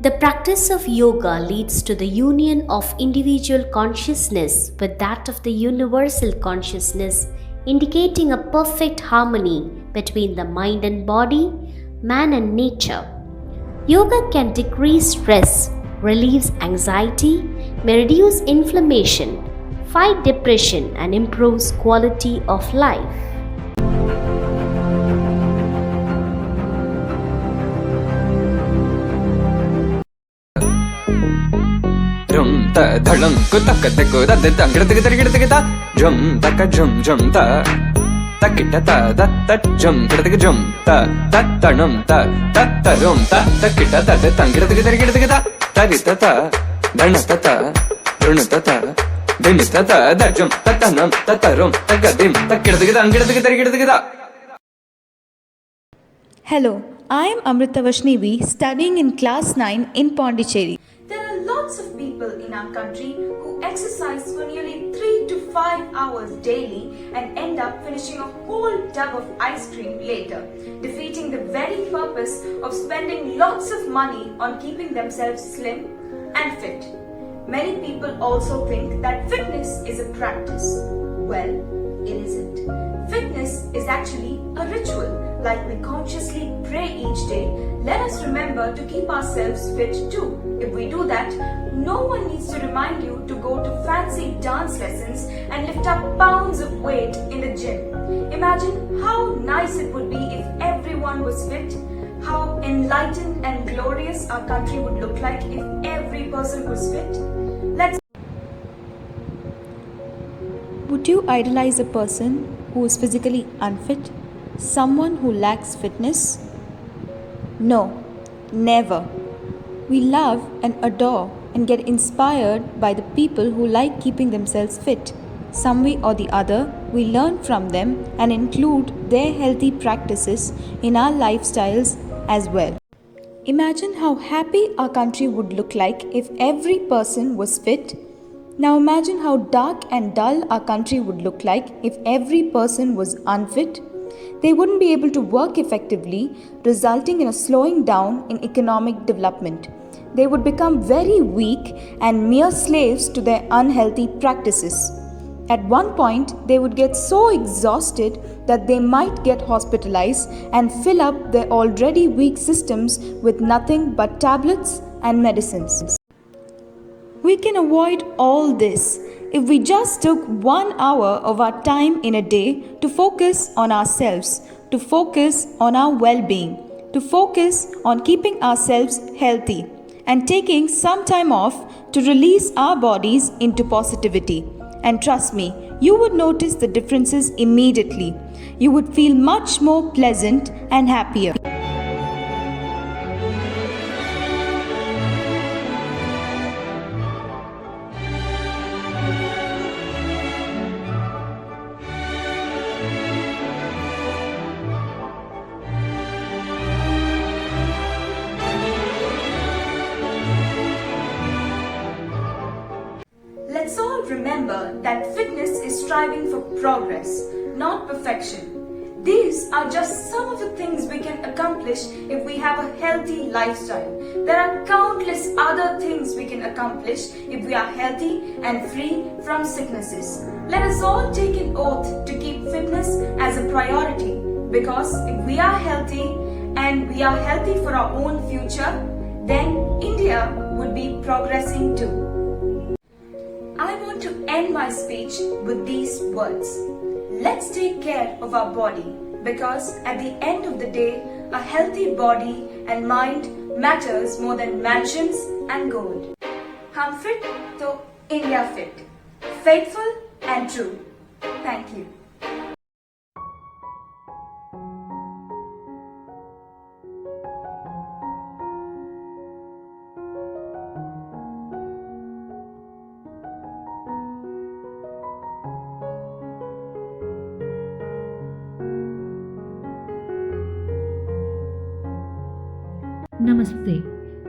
The practice of yoga leads to the union of individual consciousness with that of the universal consciousness, indicating a perfect harmony between the mind and body, man and nature. Yoga can decrease stress, relieves anxiety, may reduce inflammation, fight depression, and improves quality of life. Jum ta dhalam kutak teko da de tang gida gida gida jum taka jum jum ta takita ta da ta jum gida jum ta tanam ta rum ta takita da de tang gida gida tarita ta dhanata ta drunata ta dinita ta da jum tanam rum tagadim takita gida. Hello, I am Amrita Vashnevi studying in class 9 in Pondicherry. There are lots of people in our country who exercise for nearly 3 to 5 hours daily and end up finishing a whole tub of ice cream later, defeating the very purpose of spending lots of money on keeping themselves slim and fit. Many people also think that fitness is a practice. Well, it isn't. Fitness is actually a ritual. Like we consciously pray each day, let us remember to keep ourselves fit too. If we do that, no one needs to remind you to go to fancy dance lessons and lift up pounds of weight in the gym. Imagine how nice it would be if everyone was fit, how enlightened and glorious our country would look like if every person was fit. Would you idolize a person who is physically unfit? Someone who lacks fitness? No, never. We love and adore and get inspired by the people who like keeping themselves fit. Some way or the other, we learn from them and include their healthy practices in our lifestyles as well. Imagine how happy our country would look like if every person was fit. Now imagine how dark and dull our country would look like if every person was unfit. They wouldn't be able to work effectively, resulting in a slowing down in economic development. They would become very weak and mere slaves to their unhealthy practices. At one point, they would get so exhausted that they might get hospitalized and fill up their already weak systems with nothing but tablets and medicines. We can avoid all this if we just took 1 hour of our time in a day to focus on ourselves, to focus on our well-being, to focus on keeping ourselves healthy, and taking some time off to release our bodies into positivity. And trust me, you would notice the differences immediately. You would feel much more pleasant and happier. Let's all remember that fitness is striving for progress, not perfection. These are just some of the things we can accomplish if we have a healthy lifestyle. There are countless other things we can accomplish if we are healthy and free from sicknesses. Let us all take an oath to keep fitness as a priority, because if we are healthy and we are healthy for our own future, then India would be progressing too. I want to end my speech with these words. Let's take care of our body, because at the end of the day, a healthy body and mind matters more than mansions and gold. Hum fit to India fit. Faithful and true. Thank you. Namaste.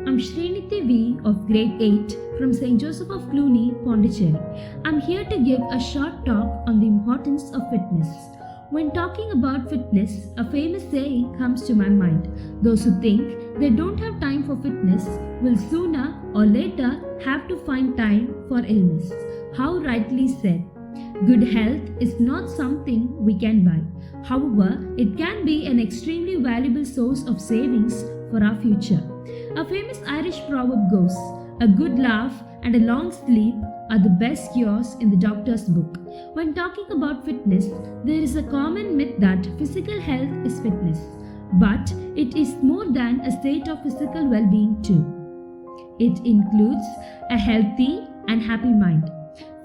I'm Sriniti V of grade 8 from St. Joseph of Cluny, Pondicherry. I'm here to give a short talk on the importance of fitness. When talking about fitness, a famous saying comes to my mind. Those who think they don't have time for fitness will sooner or later have to find time for illness. How rightly said. Good health is not something we can buy. However, it can be an extremely valuable source of savings for our future. A famous Irish proverb goes, "A good laugh and a long sleep are the best cures in the doctor's book." When talking about fitness, there is a common myth that physical health is fitness, but it is more than a state of physical well-being too. It includes a healthy and happy mind.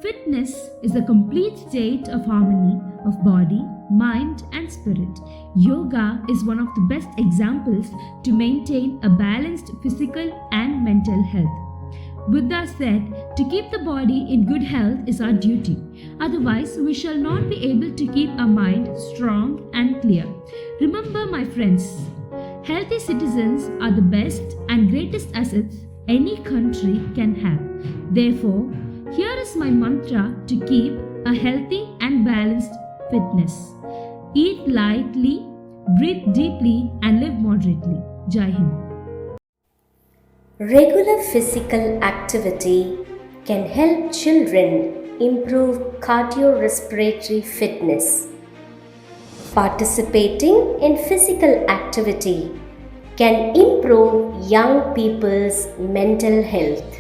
Fitness is a complete state of harmony of body, mind, and spirit. Yoga is one of the best examples to maintain a balanced physical and mental health. Buddha said, to keep the body in good health is our duty. Otherwise, we shall not be able to keep our mind strong and clear. Remember, my friends, healthy citizens are the best and greatest assets any country can have. Therefore, here is my mantra to keep a healthy and balanced fitness. Eat lightly, breathe deeply, and live moderately. Jai Hind. Regular physical activity can help children improve cardiorespiratory fitness. Participating in physical activity can improve young people's mental health.